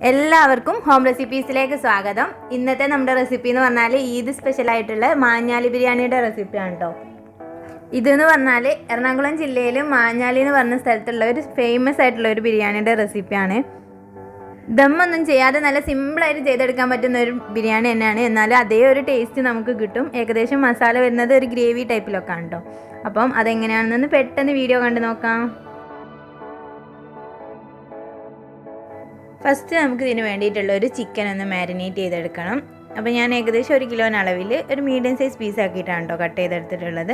എല്ലാവർക്കും ഹോം റെസിപ്പീസിലേക്ക് സ്വാഗതം. ഇന്നത്തെ നമ്മുടെ റെസിപ്പി എന്ന് പറഞ്ഞാൽ ഈദ് സ്പെഷ്യൽ ആയിട്ടുള്ള മാഞ്ഞാലി ബിരിയാണിയുടെ റെസിപ്പിയാണ് കേട്ടോ. ഇതെന്ന് പറഞ്ഞാൽ എറണാകുളം ജില്ലയിൽ മാഞ്ഞാലി എന്ന് പറഞ്ഞ സ്ഥലത്തുള്ള ഒരു ഫേമസ് ആയിട്ടുള്ള ഒരു ബിരിയാണിയുടെ റെസിപ്പിയാണ്. ദമ്മൊന്നും ചെയ്യാതെ നല്ല സിമ്പിളായിട്ട് ചെയ്തെടുക്കാൻ പറ്റുന്ന ഒരു ബിരിയാണി തന്നെയാണ്. എന്നാലും അതേ ഒരു ടേസ്റ്റ് നമുക്ക് കിട്ടും. ഏകദേശം മസാല വരുന്നത് ഒരു ഗ്രേവി ടൈപ്പിലൊക്കെ ആണ് കേട്ടോ. അപ്പം അതെങ്ങനെയാണെന്നൊന്ന് പെട്ടെന്ന് വീഡിയോ കണ്ടു നോക്കാം. ഫസ്റ്റ് നമുക്ക് ഇതിന് വേണ്ടിയിട്ടുള്ള ഒരു ചിക്കൻ ഒന്ന് മാരിനേറ്റ് ചെയ്തെടുക്കണം. അപ്പോൾ ഞാൻ ഏകദേശം 1 കിലോന് അളവിൽ ഒരു മീഡിയം സൈസ് പീസ് ആക്കിയിട്ടാണ് കേട്ടോ കട്ട് ചെയ്തെടുത്തിട്ടുള്ളത്.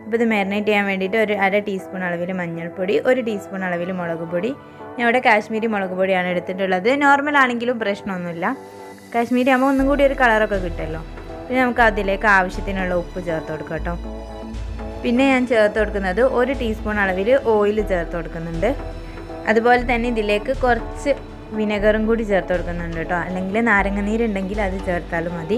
അപ്പോൾ ഇത് മാരിനേറ്റ് ചെയ്യാൻ വേണ്ടിയിട്ട് ഒരു 1/2 ടീസ്പൂൺ അളവിൽ മഞ്ഞൾപ്പൊടി, 1 ടീസ്പൂൺ അളവിൽ മുളക് പൊടി. ഞാൻ ഇവിടെ കാശ്മീരി മുളക് പൊടിയാണ് എടുത്തിട്ടുള്ളത്. നോർമൽ ആണെങ്കിലും പ്രശ്നമൊന്നുമില്ല. കാശ്മീരി ആകുമ്പോൾ ഒന്നും കൂടി ഒരു കളറൊക്കെ കിട്ടുമല്ലോ. പിന്നെ നമുക്ക് അതിലേക്ക് ആവശ്യത്തിനുള്ള ഉപ്പ് ചേർത്ത് കൊടുക്കാം കേട്ടോ. പിന്നെ ഞാൻ ചേർത്ത് കൊടുക്കുന്നത് 1 ടീസ്പൂൺ അളവിൽ ഓയിൽ ചേർത്ത് കൊടുക്കുന്നുണ്ട്. അതുപോലെ തന്നെ ഇതിലേക്ക് കുറച്ച് വിനെഗറും കൂടി ചേർത്ത് കൊടുക്കുന്നുണ്ട് കേട്ടോ. അല്ലെങ്കിൽ നാരങ്ങ നീരുണ്ടെങ്കിൽ അത് ചേർത്താലും മതി.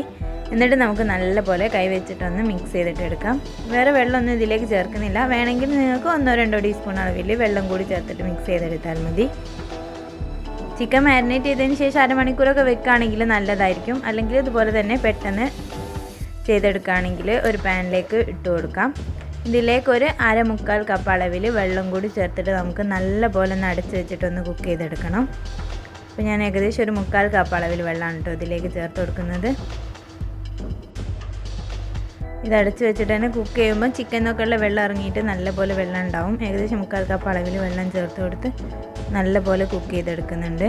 എന്നിട്ട് നമുക്ക് നല്ലപോലെ കൈവച്ചിട്ടൊന്ന് മിക്സ് ചെയ്തിട്ട് എടുക്കാം. വേറെ വെള്ളമൊന്നും ഇതിലേക്ക് ചേർക്കുന്നില്ല. വേണമെങ്കിൽ നിങ്ങൾക്ക് 1-2 ടീസ്പൂൺ അളവിൽ വെള്ളം കൂടി ചേർത്തിട്ട് മിക്സ് ചെയ്തെടുത്താൽ മതി. ചിക്കൻ മാരിനേറ്റ് ചെയ്തതിന് ശേഷം അരമണിക്കൂറൊക്കെ വെക്കുകയാണെങ്കിൽ നല്ലതായിരിക്കും. അല്ലെങ്കിൽ ഇതുപോലെ തന്നെ പെട്ടെന്ന് ചെയ്തെടുക്കുകയാണെങ്കിൽ ഒരു പാനിലേക്ക് ഇട്ട് കൊടുക്കാം. ഇതിലേക്ക് ഒരു 1/4 കപ്പ് അളവിൽ വെള്ളം കൂടി ചേർത്തിട്ട് നമുക്ക് നല്ലപോലെ ഒന്ന് അടച്ച് വെച്ചിട്ടൊന്ന് കുക്ക് ചെയ്തെടുക്കണം. അപ്പോൾ ഞാൻ ഏകദേശം ഒരു 1/4 കപ്പ് അളവിൽ വെള്ളമാണ് കേട്ടോ ഇതിലേക്ക് ചേർത്ത് കൊടുക്കുന്നത്. ഇതടച്ച് വെച്ചിട്ട് തന്നെ കുക്ക് ചെയ്യുമ്പോൾ ചിക്കനൊക്കെ ഉള്ള വെള്ളം ഇറങ്ങിയിട്ട് നല്ലപോലെ വെള്ളം ഉണ്ടാവും. ഏകദേശം 1/4 കപ്പ് അളവിൽ വെള്ളം ചേർത്ത് കൊടുത്ത് നല്ലപോലെ കുക്ക് ചെയ്തെടുക്കുന്നുണ്ട്.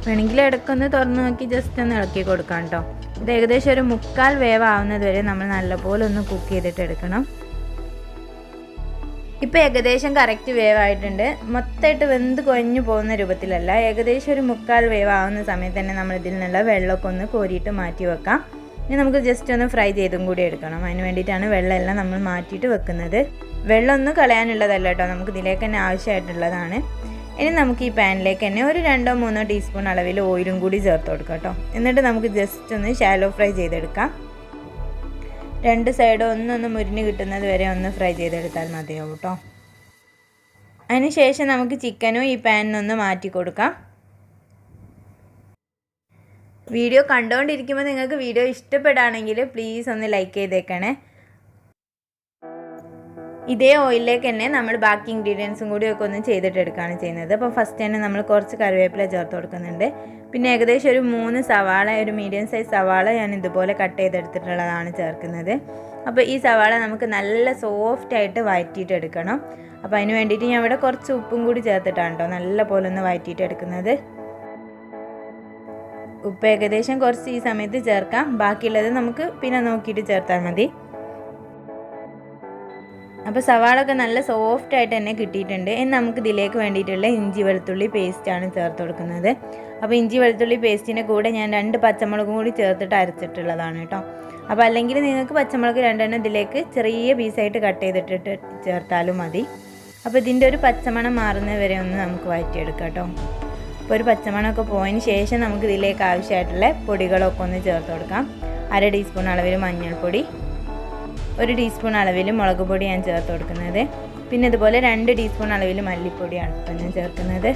വേണമെങ്കിൽ ഇടയ്ക്കൊന്ന് തുറന്ന് നോക്കി ജസ്റ്റ് ഒന്ന് ഇളക്കി കൊടുക്കാം കേട്ടോ. ഇത് ഏകദേശം ഒരു 1/4 വേവ് ആവുന്നത് വരെ നമ്മൾ നല്ലപോലെ ഒന്ന് കുക്ക് ചെയ്തിട്ട് എടുക്കണം. ഇപ്പോൾ ഏകദേശം കറക്റ്റ് വേവ് ആയിട്ടുണ്ട്. മൊത്തമായിട്ട് വെന്ത് കൊഞ്ഞു പോകുന്ന രൂപത്തിലല്ല. ഏകദേശം ഒരു 1/4 വേവ് ആവുന്ന സമയത്ത് തന്നെ നമ്മൾ ഇതിൽ നിന്നുള്ള വെള്ളമൊക്കെ ഒന്ന് കോരിയിട്ട് മാറ്റി വെക്കാം. ഇനി നമുക്ക് ജസ്റ്റ് ഒന്ന് ഫ്രൈ ചെയ്തും കൂടി എടുക്കണം. അതിന് വേണ്ടിയിട്ടാണ് വെള്ളമെല്ലാം നമ്മൾ മാറ്റിയിട്ട് വെക്കുന്നത്. വെള്ളം ഒന്നും കളയാനുള്ളതല്ല കേട്ടോ, നമുക്ക് ഇതിലേക്ക് തന്നെ ആവശ്യമായിട്ടുള്ളതാണ്. ഇനി നമുക്ക് ഈ പാനിലേക്ക് തന്നെ ഒരു 2-3 ടീസ്പൂൺ അളവിൽ ഓയിലും കൂടി ചേർത്ത് കൊടുക്കാം കേട്ടോ. എന്നിട്ട് നമുക്ക് ജസ്റ്റ് ഒന്ന് ഷാലോ ഫ്രൈ ചെയ്തെടുക്കാം. 2 സൈഡും ഒന്ന് മുരിഞ്ഞ് കിട്ടുന്നത് വരെ ഒന്ന് ഫ്രൈ ചെയ്തെടുത്താൽ മതിയാവും കേട്ടോ. അതിന് ശേഷം നമുക്ക് ചിക്കനും ഈ പാനിനൊന്ന് മാറ്റി കൊടുക്കാം. വീഡിയോ കണ്ടുകൊണ്ടിരിക്കുമ്പോൾ നിങ്ങൾക്ക് വീഡിയോ ഇഷ്ടപ്പെടുകയാണെങ്കിൽ പ്ലീസ് ഒന്ന് ലൈക്ക് ചെയ്തേക്കണേ. ഇതേ ഓയിലിലേക്ക് തന്നെ നമ്മൾ ബാക്കി ഇൻഗ്രീഡിയൻസും കൂടിയൊക്കെ ഒന്ന് ചെയ്തിട്ടെടുക്കുകയാണ് ചെയ്യുന്നത്. അപ്പോൾ ഫസ്റ്റ് തന്നെ നമ്മൾ കുറച്ച് കറിവേപ്പില ചേർത്ത് കൊടുക്കുന്നുണ്ട്. പിന്നെ ഏകദേശം ഒരു 3 സവാള, ഒരു മീഡിയം സൈസ് സവാള ഞാൻ ഇതുപോലെ കട്ട് ചെയ്തെടുത്തിട്ടുള്ളതാണ് ചേർക്കുന്നത്. അപ്പോൾ ഈ സവാള നമുക്ക് നല്ല സോഫ്റ്റായിട്ട് വഴറ്റിയിട്ട് എടുക്കണം. അപ്പോൾ അതിന് വേണ്ടിയിട്ട് ഞാൻ ഇവിടെ കുറച്ച് ഉപ്പും കൂടി ചേർത്തിട്ടാണ് കേട്ടോ നല്ല പോലെ ഒന്ന് വഴറ്റിയിട്ട് എടുക്കുന്നത്. ഉപ്പ് ഏകദേശം കുറച്ച് ഈ സമയത്ത് ചേർക്കാം. ബാക്കിയുള്ളത് നമുക്ക് പിന്നെ നോക്കിയിട്ട് ചേർത്താൽ മതി. അപ്പോൾ സവാളൊക്കെ നല്ല സോഫ്റ്റായിട്ട് തന്നെ കിട്ടിയിട്ടുണ്ട്. ഇനി നമുക്ക് ഇതിലേക്ക് വേണ്ടിയിട്ടുള്ള ഇഞ്ചി വെളുത്തുള്ളി പേസ്റ്റാണ് ചേർത്ത് കൊടുക്കുന്നത്. അപ്പോൾ ഇഞ്ചി വെളുത്തുള്ളി പേസ്റ്റിൻ്റെ കൂടെ ഞാൻ 2 പച്ചമുളകും കൂടി ചേർത്തിട്ട് അരച്ചിട്ടുള്ളതാണ് കേട്ടോ. അപ്പോൾ അല്ലെങ്കിൽ നിങ്ങൾക്ക് പച്ചമുളക് 2 ഇതിലേക്ക് ചെറിയ പീസായിട്ട് കട്ട് ചെയ്തിട്ടിട്ട് ചേർത്താലും മതി. അപ്പോൾ ഇതിൻ്റെ ഒരു പച്ചമണം മാറുന്നത് വരെ ഒന്ന് നമുക്ക് വഴറ്റിയെടുക്കാം കേട്ടോ. അപ്പോൾ ഒരു പച്ചമണമൊക്കെ പോയതിന് ശേഷം നമുക്ക് ഇതിലേക്ക് ആവശ്യമായിട്ടുള്ള പൊടികളൊക്കെ ഒന്ന് ചേർത്ത് കൊടുക്കാം. 1/2 ടീസ്പൂൺ അളവിൽ മഞ്ഞൾപ്പൊടി, 1 ടീസ്പൂൺ അളവിൽ മുളക് പൊടി ഞാൻ ചേർത്ത് കൊടുക്കുന്നത്. പിന്നെ ഇതുപോലെ 2 ടീസ്പൂൺ അളവിൽ മല്ലിപ്പൊടിയാണ് ഇപ്പം ഞാൻ ചേർക്കുന്നത്.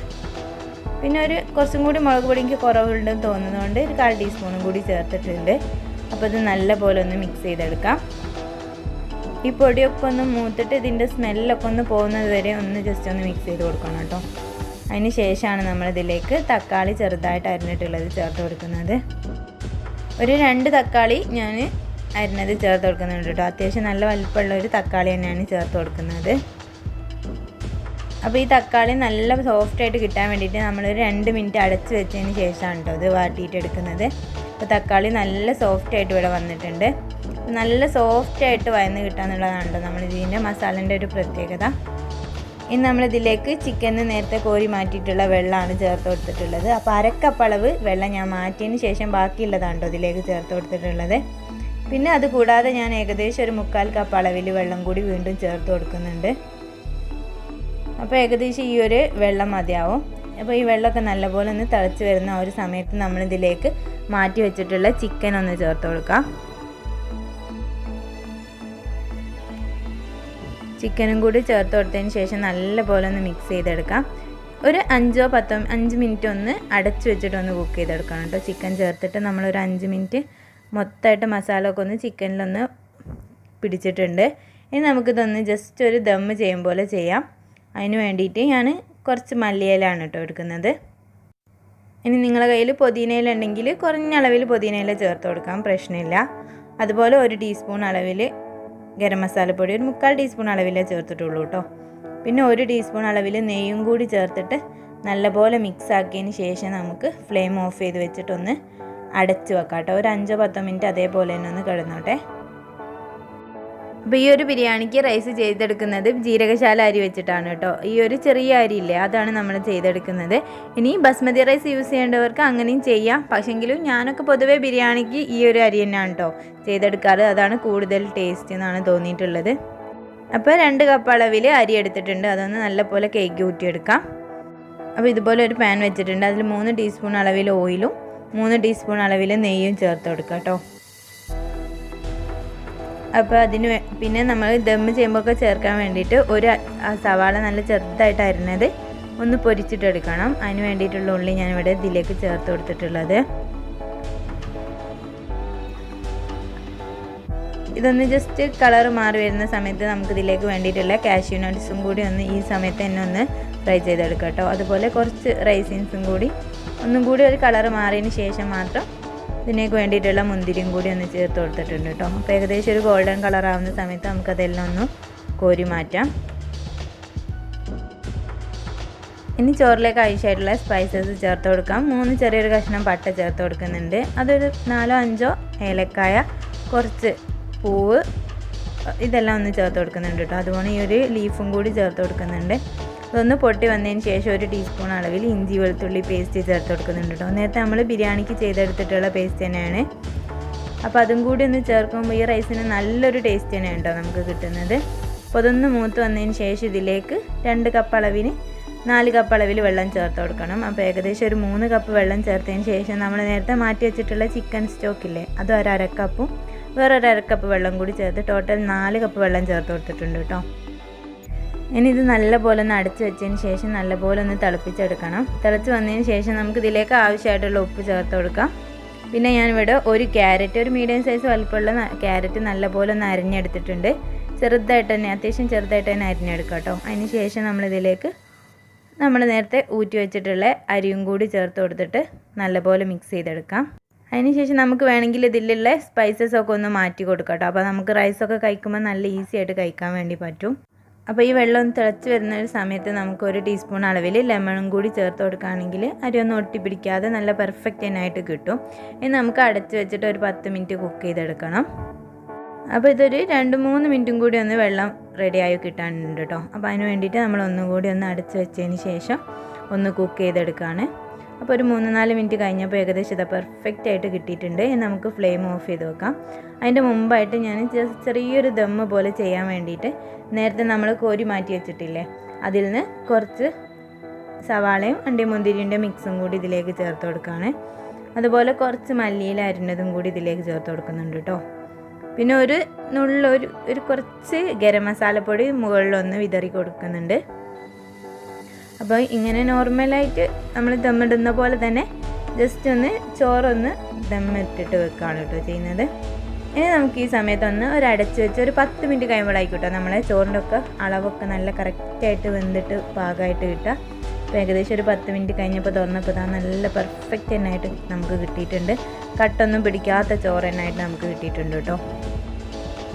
പിന്നെ കുറച്ചും കൂടി മുളക് പൊടി എനിക്ക് കുറവുണ്ടെന്ന് തോന്നുന്നതുകൊണ്ട് ഒരു 1/4 ടീസ്പൂണും കൂടി ചേർത്തിട്ടുണ്ട്. അപ്പോൾ ഇത് നല്ലപോലെ ഒന്ന് മിക്സ് ചെയ്തെടുക്കാം. ഈ പൊടിയൊക്കെ ഒന്ന് മൂത്തിട്ട് ഇതിൻ്റെ സ്മെല്ലൊക്കെ ഒന്ന് പോകുന്നത് വരെ ഒന്ന് ജസ്റ്റ് ഒന്ന് മിക്സ് ചെയ്ത് കൊടുക്കണം കേട്ടോ. അതിന് ശേഷമാണ് നമ്മളിതിലേക്ക് തക്കാളി ചെറുതായിട്ട് അരിഞ്ഞിട്ടുള്ളത് ചേർത്ത് കൊടുക്കുന്നത്. ഒരു 2 തക്കാളി ഞാൻ അരിഞ്ഞത് ചേർത്ത് കൊടുക്കുന്നുണ്ട് കേട്ടോ. അത്യാവശ്യം നല്ല വലിപ്പമുള്ള ഒരു തക്കാളി തന്നെയാണ് ചേർത്ത് കൊടുക്കുന്നത്. അപ്പോൾ ഈ തക്കാളി നല്ല സോഫ്റ്റായിട്ട് കിട്ടാൻ വേണ്ടിയിട്ട് നമ്മളൊരു 2 മിനിറ്റ് അടച്ച് വെച്ചതിന് ശേഷമാണ് കേട്ടോ ഇത് വാട്ടിയിട്ട് എടുക്കുന്നത്. അപ്പോൾ തക്കാളി നല്ല സോഫ്റ്റായിട്ട് ഇവിടെ വന്നിട്ടുണ്ട്. നല്ല സോഫ്റ്റായിട്ട് വഴന്ന് കിട്ടാന്നുള്ളതാണ് കേട്ടോ നമ്മൾ ഇതിൻ്റെ മസാലേൻ്റെ ഒരു പ്രത്യേകത. ഇനി നമ്മളിതിലേക്ക് ചിക്കന് നേരത്തെ കോരി മാറ്റിയിട്ടുള്ള വെള്ളമാണ് ചേർത്ത് കൊടുത്തിട്ടുള്ളത്. അപ്പോൾ 1/2 കപ്പ് അളവ് വെള്ളം ഞാൻ മാറ്റിയതിന് ശേഷം ബാക്കിയുള്ളതാണ് കേട്ടോ ഇതിലേക്ക് ചേർത്ത് കൊടുത്തിട്ടുള്ളത്. പിന്നെ അതുകൂടാതെ ഞാൻ ഏകദേശം ഒരു 1/4 കപ്പ് അളവിൽ വെള്ളം കൂടി വീണ്ടും ചേർത്ത് കൊടുക്കുന്നുണ്ട്. അപ്പോൾ ഏകദേശം ഈ ഒരു വെള്ളം മതിയാവും. അപ്പോൾ ഈ വെള്ളമൊക്കെ നല്ലപോലെ ഒന്ന് തിളച്ച് വരുന്ന ആ ഒരു സമയത്ത് നമ്മളിതിലേക്ക് മാറ്റി വെച്ചിട്ടുള്ള ചിക്കൻ ഒന്ന് ചേർത്ത് കൊടുക്കാം. ചിക്കനും കൂടി ചേർത്ത് കൊടുത്തതിന് ശേഷം നല്ലപോലെ ഒന്ന് മിക്സ് ചെയ്തെടുക്കാം. ഒരു 5 മിനിറ്റ് ഒന്ന് അടച്ചു വെച്ചിട്ട് ഒന്ന് കുക്ക് ചെയ്തെടുക്കണം കേട്ടോ. ചിക്കൻ ചേർത്തിട്ട് നമ്മളൊരു 5 മിനിറ്റ് മൊത്തമായിട്ട് മസാല ഒക്കെ ഒന്ന് ചിക്കനിലൊന്ന് പിടിച്ചിട്ടുണ്ട്. ഇനി നമുക്കിതൊന്ന് ജസ്റ്റ് ഒരു ദമ്മ് ചെയ്യും പോലെ ചെയ്യാം. അതിന് വേണ്ടിയിട്ട് ഞാൻ കുറച്ച് മല്ലിയിലാണ് കേട്ടോ എടുക്കുന്നത്. ഇനി നിങ്ങളുടെ കയ്യിൽ പുതിനയില ഉണ്ടെങ്കിൽ കുറഞ്ഞ അളവിൽ പുതിനയില ചേർത്ത് കൊടുക്കാം, പ്രശ്നമില്ല. അതുപോലെ 1 ടീസ്പൂൺ അളവിൽ ഗരം മസാലപ്പൊടി, ഒരു 3/4 ടീസ്പൂൺ അളവിലേ ചേർത്തിട്ടുള്ളൂ കേട്ടോ. പിന്നെ 1 ടീസ്പൂൺ അളവിൽ നെയ്യും കൂടി ചേർത്തിട്ട് നല്ലപോലെ മിക്സ് ആക്കിയതിന് ശേഷം നമുക്ക് ഫ്ലെയിം ഓഫ് ചെയ്ത് വെച്ചിട്ടൊന്ന് അടച്ച് വെക്കാം കേട്ടോ. ഒരു 5-10 മിനിറ്റ് അതേപോലെ തന്നെ ഒന്ന് കിടന്നോട്ടെ. അപ്പോൾ ഈ ഒരു ബിരിയാണിക്ക് റൈസ് ചെയ്തെടുക്കുന്നത് ജീരകശാല അരി വെച്ചിട്ടാണ് കേട്ടോ. ഈ ഒരു ചെറിയ അരിയില്ലേ, അതാണ് നമ്മൾ ചെയ്തെടുക്കുന്നത്. ഇനി ബസ്മതി റൈസ് യൂസ് ചെയ്യേണ്ടവർക്ക് അങ്ങനെയും ചെയ്യാം. പക്ഷെങ്കിലും ഞാനൊക്കെ പൊതുവേ ബിരിയാണിക്ക് ഈ ഒരു അരി തന്നെയാണ് കേട്ടോ ചെയ്തെടുക്കാറ്. അതാണ് കൂടുതൽ ടേസ്റ്റ് എന്നാണ് തോന്നിയിട്ടുള്ളത്. അപ്പോൾ 2 കപ്പ് അളവിൽ അരി എടുത്തിട്ടുണ്ട്. അതൊന്ന് നല്ലപോലെ കേക്ക് ഊറ്റിയെടുക്കാം. അപ്പോൾ ഇതുപോലെ ഒരു പാൻ വെച്ചിട്ടുണ്ട്. അതിൽ 3 ടീസ്പൂൺ അളവിൽ ഓയിലും 3 ടീസ്പൂൺ അളവിൽ നെയ്യും ചേർത്ത് കൊടുക്കാം കേട്ടോ. അപ്പോൾ പിന്നെ നമ്മൾ ദമ്മ് ചെയ്യുമ്പോഴൊക്കെ ചേർക്കാൻ വേണ്ടിയിട്ട് ഒരു സവാള നല്ല ചെറുതായിട്ട് അരിഞ്ഞത് ഒന്ന് പൊരിച്ചിട്ടെടുക്കണം. അതിന് വേണ്ടിയിട്ടുള്ള ഉള്ളി ഞാനിവിടെ ഇതിലേക്ക് ചേർത്ത് കൊടുത്തിട്ടുള്ളത്. ഇതൊന്ന് ജസ്റ്റ് കളർ മാറി വരുന്ന സമയത്ത് നമുക്കിതിലേക്ക് വേണ്ടിയിട്ടുള്ള കാഷ്യൂ നട്ട്സും കൂടി ഒന്ന് ഈ സമയത്ത് തന്നെ ഒന്ന് ഫ്രൈ ചെയ്തെടുക്കാം കേട്ടോ. അതുപോലെ കുറച്ച് റൈസിൻസും കൂടി ഒന്നും കൂടി ഒരു കളർ മാറിയതിന് ശേഷം മാത്രം ഇതിനേക്ക് വേണ്ടിയിട്ടുള്ള മുന്തിരിയും കൂടി ഒന്ന് ചേർത്ത് കൊടുത്തിട്ടുണ്ട് കേട്ടോ. അപ്പോൾ ഏകദേശം ഒരു ഗോൾഡൻ കളർ ആവുന്ന സമയത്ത് നമുക്കതെല്ലാം ഒന്ന് കോരി മാറ്റാം. ഇനി ചോറിലേക്ക് ആവശ്യമായിട്ടുള്ള സ്പൈസസ് ചേർത്ത് കൊടുക്കാം. 3 ചെറിയൊരു കഷ്ണം പട്ട ചേർത്ത് കൊടുക്കുന്നുണ്ട്. അതൊരു 4-5 ഏലക്കായ, കുറച്ച് പൂവ്, ഇതെല്ലാം ഒന്ന് ചേർത്ത് കൊടുക്കുന്നുണ്ട് കേട്ടോ. അതുപോലെ ഈ ഒരു ലീഫും കൂടി ചേർത്ത് കൊടുക്കുന്നുണ്ട്. അതൊന്ന് പൊട്ടി വന്നതിന് ശേഷം 1 ടീസ്പൂൺ അളവിൽ ഇഞ്ചി വെളുത്തുള്ളി പേസ്റ്റ് ചേർത്ത് കൊടുക്കുന്നുണ്ട് കേട്ടോ. നേരത്തെ നമ്മൾ ബിരിയാണിക്ക് ചെയ്തെടുത്തിട്ടുള്ള പേസ്റ്റ് തന്നെയാണ്. അപ്പോൾ അതും കൂടി ഒന്ന് ചേർക്കുമ്പോൾ ഈ റൈസിന് നല്ലൊരു ടേസ്റ്റ് തന്നെയാണ് കേട്ടോ നമുക്ക് കിട്ടുന്നത്. അപ്പോൾ അതൊന്ന് മൂത്ത് വന്നതിന് ശേഷം ഇതിലേക്ക് 2 കപ്പ് അളവിന് 4 കപ്പ് അളവിൽ വെള്ളം ചേർത്ത് കൊടുക്കണം. അപ്പോൾ ഏകദേശം ഒരു 3 കപ്പ് വെള്ളം ചേർത്തതിന് ശേഷം നമ്മൾ നേരത്തെ മാറ്റി വെച്ചിട്ടുള്ള ചിക്കൻ സ്റ്റോക്കില്ലേ, അത് ഒരു 1/2 കപ്പും വേറൊരു 1/2 കപ്പ് വെള്ളം കൂടി ചേർത്ത് ടോട്ടൽ 4 കപ്പ് വെള്ളം ചേർത്ത് കൊടുത്തിട്ടുണ്ട് കേട്ടോ. ഇനി ഇത് നല്ലപോലെ ഒന്ന് അടച്ച് വെച്ചതിന് ശേഷം നല്ലപോലെ ഒന്ന് തിളപ്പിച്ചെടുക്കണം. തിളച്ച് വന്നതിന് ശേഷം നമുക്ക് ഇതിലേക്ക് ആവശ്യമായിട്ടുള്ള ഉപ്പ് ചേർത്ത് കൊടുക്കാം. പിന്നെ ഞാനിവിടെ ഒരു ക്യാരറ്റ്, ഒരു മീഡിയം സൈസ് വലുപ്പമുള്ള ക്യാരറ്റ് നല്ലപോലെ ഒന്ന് അരിഞ്ഞെടുത്തിട്ടുണ്ട്. ചെറുതായിട്ട് തന്നെ, അത്യാവശ്യം ചെറുതായിട്ട് തന്നെ അരിഞ്ഞെടുക്കാം കേട്ടോ. അതിന് ശേഷം നമ്മളിതിലേക്ക് നമ്മൾ നേരത്തെ ഊറ്റി വെച്ചിട്ടുള്ള അരിയും കൂടി ചേർത്ത് കൊടുത്തിട്ട് നല്ലപോലെ മിക്സ് ചെയ്തെടുക്കാം. അതിനുശേഷം നമുക്ക് വേണമെങ്കിൽ ഇതിലുള്ള സ്പൈസസൊക്കെ ഒന്ന് മാറ്റി കൊടുക്കാം കേട്ടോ. അപ്പോൾ നമുക്ക് റൈസൊക്കെ കഴിക്കുമ്പോൾ നല്ല ഈസി ആയിട്ട് കഴിക്കാൻ വേണ്ടി പറ്റും. അപ്പോൾ ഈ വെള്ളം ഒന്ന് തിളച്ച് വരുന്ന ഒരു സമയത്ത് നമുക്ക് 1 ടീസ്പൂൺ അളവിൽ ലെമണും കൂടി ചേർത്ത് കൊടുക്കുകയാണെങ്കിൽ അരി ഒന്നും ഒട്ടിപ്പിടിക്കാതെ നല്ല പെർഫെക്റ്റ് ആയിട്ട് കിട്ടും. ഇനി നമുക്ക് അടച്ച് വെച്ചിട്ട് ഒരു 10 മിനിറ്റ് കുക്ക് ചെയ്തെടുക്കണം. അപ്പോൾ ഇതൊരു 2-3 മിനിറ്റും കൂടി ഒന്ന് വെള്ളം റെഡിയായി കിട്ടാനുണ്ട് കേട്ടോ. അപ്പോൾ അതിന് വേണ്ടിയിട്ട് നമ്മൾ ഒന്നും കൂടി ഒന്ന് അടച്ച് വെച്ചതിന് ശേഷം ഒന്ന് കുക്ക് ചെയ്തെടുക്കുകയാണ്. അപ്പോൾ ഒരു 3-4 മിനിറ്റ് കഴിഞ്ഞപ്പോൾ ഏകദേശം ഇത് പെർഫെക്റ്റ് ആയിട്ട് കിട്ടിയിട്ടുണ്ട്. നമുക്ക് ഫ്ലെയിം ഓഫ് ചെയ്ത് വെക്കാം. അതിൻ്റെ മുമ്പായിട്ട് ഞാൻ ചെറിയൊരു ദമ്മ് പോലെ ചെയ്യാൻ വേണ്ടിയിട്ട് നേരത്തെ നമ്മൾ കോരി മാറ്റി വെച്ചിട്ടില്ലേ, അതിൽ നിന്ന് കുറച്ച് സവാളയും അണ്ടിമുന്തിരിൻ്റെ മിക്സും കൂടി ഇതിലേക്ക് ചേർത്ത് കൊടുക്കുകയാണ്. അതുപോലെ കുറച്ച് മല്ലിയില അരിഞ്ഞതും കൂടി ഇതിലേക്ക് ചേർത്ത് കൊടുക്കുന്നുണ്ട് കേട്ടോ. പിന്നെ ഒരു കുറച്ച് ഗരം മസാലപ്പൊടി മുകളിലൊന്ന് വിതറി കൊടുക്കുന്നുണ്ട്. അപ്പോൾ ഇങ്ങനെ നോർമലായിട്ട് നമ്മൾ ദമ്മിടുന്ന പോലെ തന്നെ ജസ്റ്റ് ഒന്ന് ചോറൊന്ന് ദമ്മിട്ടിട്ട് വെക്കുകയാണ് കേട്ടോ ചെയ്യുന്നത്. ഇനി നമുക്ക് ഈ സമയത്തൊന്ന് ഒരു അടച്ച് വെച്ച് ഒരു 10 മിനിറ്റ് കഴിയുമ്പോഴായിക്കോട്ടെ നമ്മളെ ചോറിൻ്റെ ഒക്കെ അളവൊക്കെ നല്ല കറക്റ്റായിട്ട് വെന്തിട്ട് പാകമായിട്ട് കിട്ടുക. അപ്പോൾ ഏകദേശം ഒരു 10 മിനിറ്റ് കഴിഞ്ഞപ്പോൾ തുറന്നപ്പോൾ ഇതാ നല്ല പെർഫെക്റ്റ് തന്നെയായിട്ട് നമുക്ക് കിട്ടിയിട്ടുണ്ട്. കട്ടൊന്നും പിടിക്കാത്ത ചോറ് തന്നെയായിട്ട് നമുക്ക് കിട്ടിയിട്ടുണ്ട് കേട്ടോ.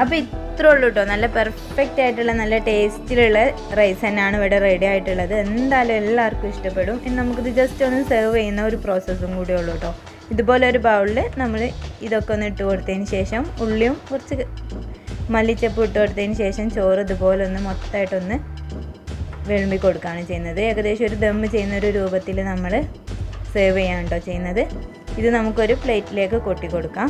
അപ്പോൾ ഇത്രേ ഉള്ളൂ കേട്ടോ. നല്ല പെർഫെക്റ്റ് ആയിട്ടുള്ള നല്ല ടേസ്റ്റിലുള്ള റൈസ് തന്നെയാണ് ഇവിടെ റെഡി ആയിട്ടുള്ളത്. എന്തായാലും എല്ലാവർക്കും ഇഷ്ടപ്പെടും. ഇനി നമുക്കിത് ജസ്റ്റ് ഒന്ന് സെർവ് ചെയ്യുന്ന ഒരു പ്രോസസ്സും കൂടി ഉള്ളൂ കേട്ടോ. ഇതുപോലെ ഒരു ബൗളിൽ നമ്മൾ ഇതൊക്കെ ഒന്ന് ഇട്ട് കൊടുത്തതിന് ശേഷം ഉള്ളിയും കുറച്ച് മല്ലിച്ചപ്പ് ഇട്ട് കൊടുത്തതിന് ശേഷം ചോറ് ഇതുപോലെ ഒന്ന് മൊത്തമായിട്ടൊന്ന് വിളമ്പി കൊടുക്കുകയാണ് ചെയ്യുന്നത്. ഏകദേശം ഒരു ദമ്മ് ചെയ്യുന്ന ഒരു രൂപത്തിൽ നമ്മൾ സെർവ് ചെയ്യാൻ കേട്ടോ ചെയ്യുന്നത്. ഇത് നമുക്കൊരു പ്ലേറ്റിലേക്ക് കൊട്ടി കൊടുക്കാം.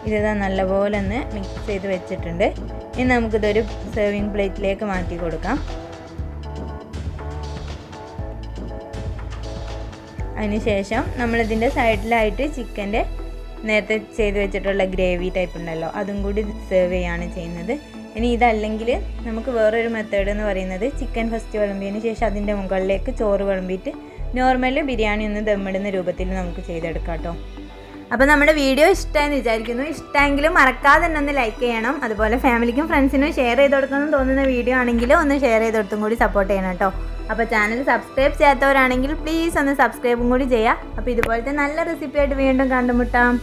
ഇതാ നല്ലപോലെ ഒന്ന് മിക്സ് ചെയ്ത് വെച്ചിട്ടുണ്ട്. ഇനി നമുക്കിതൊരു സെർവിങ് പ്ലേറ്റിലേക്ക് മാറ്റി കൊടുക്കാം. അതിനുശേഷം നമ്മളിതിൻ്റെ സൈഡിലായിട്ട് ചിക്കൻ്റെ നേരത്തെ ചെയ്ത് വെച്ചിട്ടുള്ള ഗ്രേവി ടൈപ്പ് ഉണ്ടല്ലോ, അതും കൂടി സെർവ് ചെയ്യാണ് ചെയ്യുന്നത്. ഇനി ഇതല്ലെങ്കിൽ നമുക്ക് വേറൊരു മെത്തേഡ് എന്ന് പറയുന്നത് ചിക്കൻ ഫസ്റ്റ് വിളമ്പിയതിന് ശേഷം അതിൻ്റെ മുകളിലേക്ക് ചോറ് വിളമ്പിയിട്ട് നോർമലി ബിരിയാണി ഒന്ന് ദമ്മിടുന്ന രൂപത്തിൽ നമുക്ക് ചെയ്തെടുക്കാം കേട്ടോ. അപ്പോൾ നമ്മുടെ വീഡിയോ ഇഷ്ടമായെന്ന് വിചാരിക്കുന്നു. ഇഷ്ടമെങ്കിലും മറക്കാതെ തന്നെ ഒന്ന് ലൈക്ക് ചെയ്യണം. അതുപോലെ ഫാമിലിക്കും ഫ്രണ്ട്സിനും ഷെയർ ചെയ്ത് കൊടുക്കണം തോന്നുന്ന വീഡിയോ ആണെങ്കിൽ ഒന്ന് ഷെയർ ചെയ്ത് കൊടുത്തും കൂടി സപ്പോർട്ട് ചെയ്യണം കേട്ടോ. അപ്പോൾ ചാനൽ സബ്സ്ക്രൈബ് ചെയ്യാത്തവരാണെങ്കിൽ പ്ലീസ് ഒന്ന് സബ്സ്ക്രൈബും കൂടി ചെയ്യുക. അപ്പോൾ ഇതുപോലത്തെ നല്ല റെസിപ്പി ആയിട്ട് വീണ്ടും കണ്ടുമുട്ടാം.